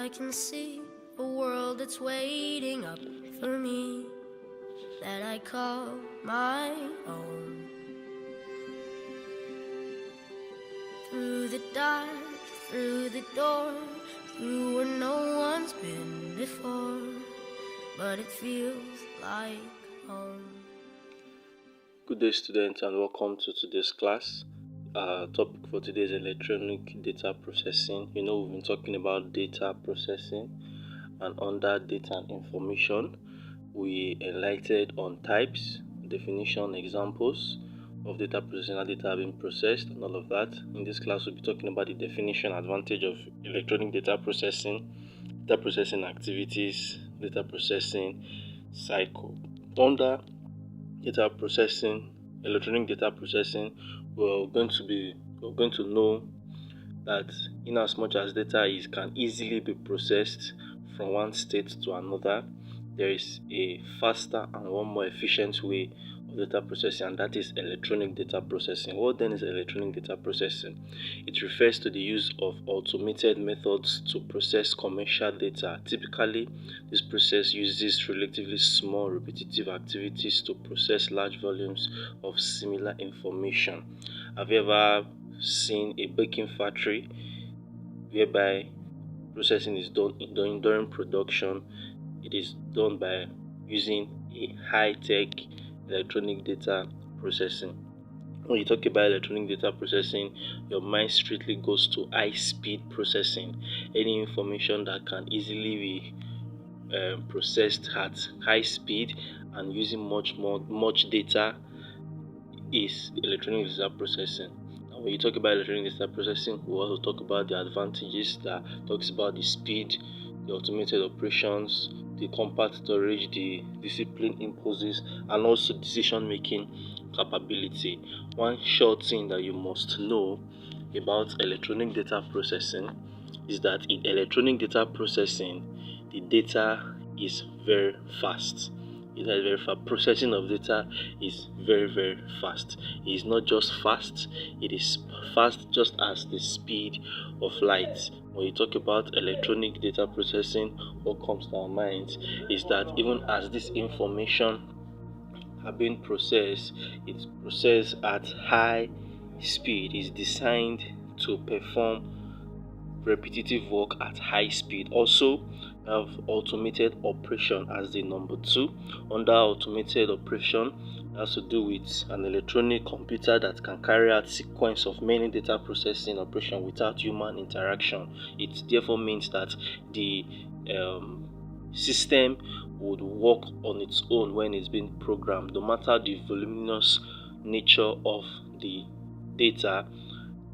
I can see a world that's waiting up for me, that I call my own. Through the dark, through the door, through where no one's been before, but it feels like home. Good day, students, and welcome to today's class. Topic for today is electronic data processing. We've been talking about data processing, and under data and information, we enlightened on types, definition, examples of data processing, how data have been processed, and all of that. In this class, we'll be talking about the definition, advantage of electronic data processing activities, data processing cycle. Under electronic data processing, we're going to know that in as much as data can easily be processed from one state to another, there is a faster and one more efficient way of data processing, and that is electronic data processing. What then is electronic data processing? It refers to the use of automated methods to process commercial data. Typically, this process uses relatively small repetitive activities to process large volumes of similar information. Have you ever seen a baking factory whereby processing is done during production? It is done by using a high-tech electronic data processing. When you talk about electronic data processing, your mind strictly goes to high-speed processing. Any information that can easily be processed at high speed and using much data is electronic data processing. And when you talk about electronic data processing, we also talk about the advantages. That talks about the speed, the automated operations, the compact storage, the discipline imposes, and also decision making capability. One short thing that you must know about electronic data processing is that in electronic data processing, the data is very fast. Processing of data is very fast. It is not just fast, it is fast just as the speed of light. When you talk about electronic data processing, what comes to our minds is that even as this information are being processed, it's processed at high speed. It's designed to perform repetitive work at high speed. Also, have automated operation as the number 2. Under automated operation, it has to do with an electronic computer that can carry out sequence of many data processing operation without human interaction. It therefore means that the system would work on its own when it's being programmed, no matter the voluminous nature of the data.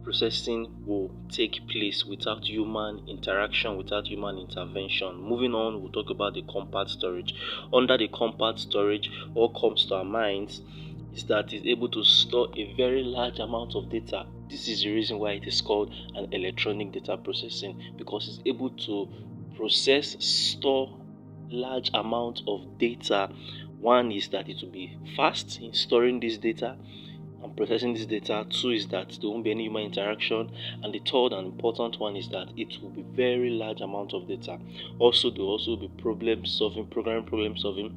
Processing will take place without human interaction, without human intervention. Moving on, we'll talk about the compact storage. Under the compact storage, what comes to our minds is that it's able to store a very large amount of data. This is the reason why it is called an electronic data processing, because it's able to store large amount of data. One is that it will be fast in storing this data and processing this data. 2 is that there won't be any human interaction, and the third and important one is that it will be very large amount of data. Also, there will also be programming problem solving.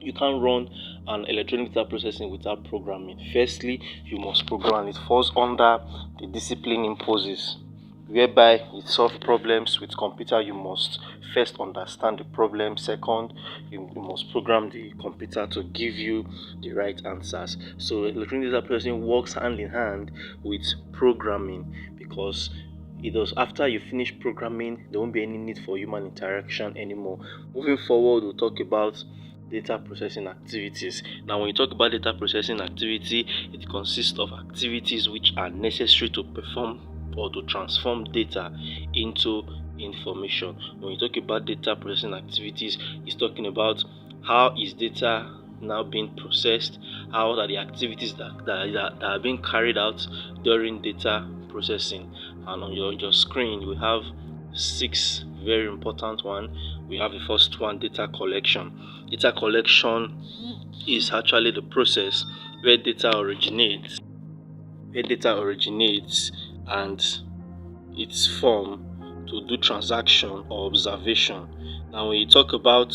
You can't run an electronic data processing without programming. Firstly, you must program. It falls under the discipline imposes, whereby you solve problems with computer. You must first understand the problem. Second, you must program the computer to give you the right answers. So electronic data processing works hand in hand with programming, because it does. After you finish programming, there won't be any need for human interaction anymore. Moving forward, we'll talk about data processing activities. Now, when you talk about data processing activity, it consists of activities which are necessary to perform or to transform data into information. When you talk about data processing activities, it's talking about how is data now being processed, how are the activities that are being carried out during data processing. And on your screen, you have 6 very important one. We have the first one, data collection. Data collection is actually the process where data originates and its form to do transaction or observation. Now when you talk about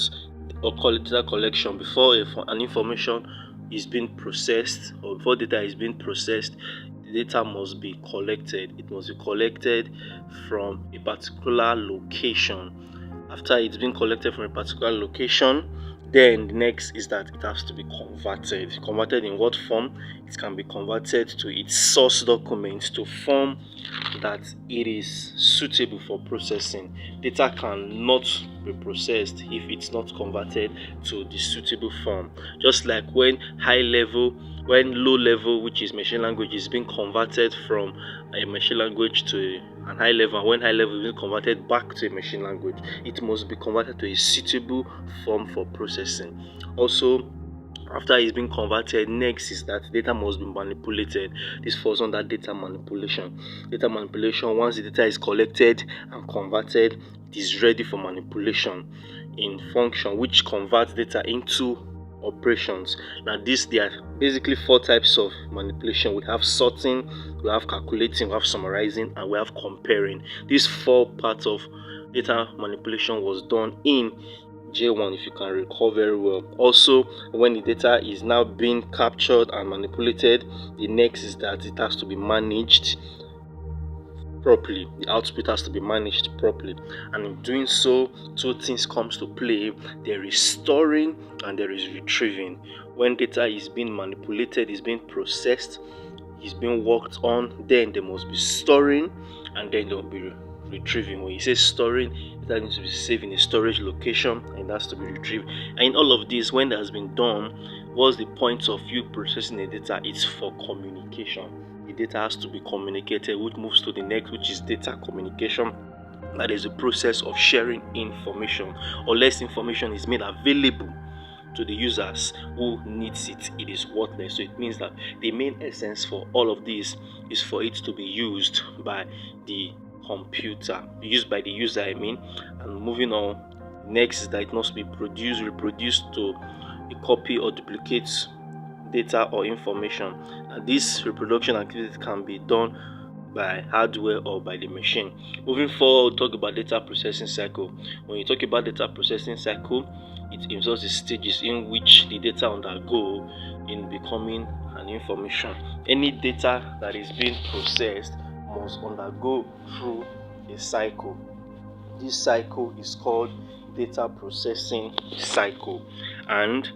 or call it data collection, before an information is being processed or before data is being processed, the data must be collected. It must be collected from a particular location. After it's been collected from a particular location, then the next is that it has to be converted. Converted in what form? It can be converted to its source document to form that it is suitable for processing. Data cannot be processed if it's not converted to the suitable form. Just like when low level, which is machine language, is being converted from a machine language to an high level, and when high level is being converted back to a machine language, it must be converted to a suitable form for processing. Also, after it's been converted, next is that data must be manipulated. This falls under data manipulation. Data manipulation, once the data is collected and converted, it is ready for manipulation in function which converts data into operations. Now there are basically 4 types of manipulation. We have sorting, we have calculating, we have summarizing, and we have comparing. These 4 parts of data manipulation was done in J1, if you can recall very well. Also, when the data is now being captured and manipulated, the next is that it has to be managed properly. The output has to be managed properly, and in doing so, 2 things comes to play. There is storing and there is retrieving. When data is being manipulated, is being processed, is being worked on, then there must be storing and then there will be retrieving. When you say storing, it needs to be saved in a storage location and it has to be retrieved. And in all of this, when that has been done, what's the point of you processing the data? It's for communication. The data has to be communicated, which moves to the next, which is data communication. That is a process of sharing information. Unless information is made available to the users who needs it, it is worthless. So it means that the main essence for all of this is for it to be used by the computer, used by the user, And moving on, next is that it must be reproduced to a copy or duplicate data or information. And this reproduction activity can be done by hardware or by the machine. Moving forward, we'll talk about data processing cycle. When you talk about data processing cycle, it involves the stages in which the data undergo in becoming an information. Any data that is being processed must undergo through a cycle. This cycle is called data processing cycle. And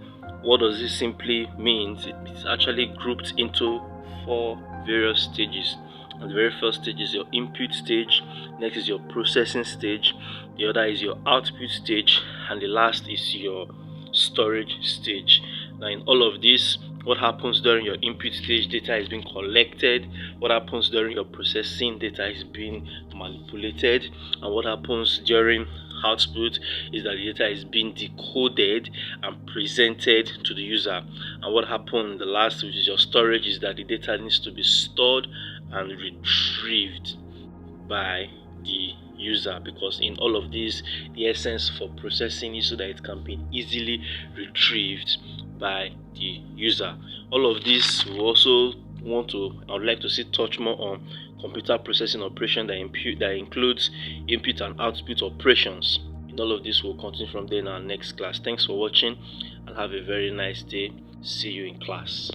what does this simply mean? It's actually grouped into 4 various stages. And the very first stage is your input stage, next is your processing stage, the other is your output stage, and the last is your storage stage. Now in all of this, what happens during your input stage? Data is being collected. What happens during your processing? Data is being manipulated. And what happens during output is that the data is being decoded and presented to the user. And what happens in the last, which is your storage, is that the data needs to be stored and retrieved by the user, because in all of this, the essence for processing is so that it can be easily retrieved by the user. All of this we also I would like to touch more on computer processing operation that includes input and output operations. In all of this, we'll continue from there in our next class. Thanks for watching and have a very nice day. See you in class.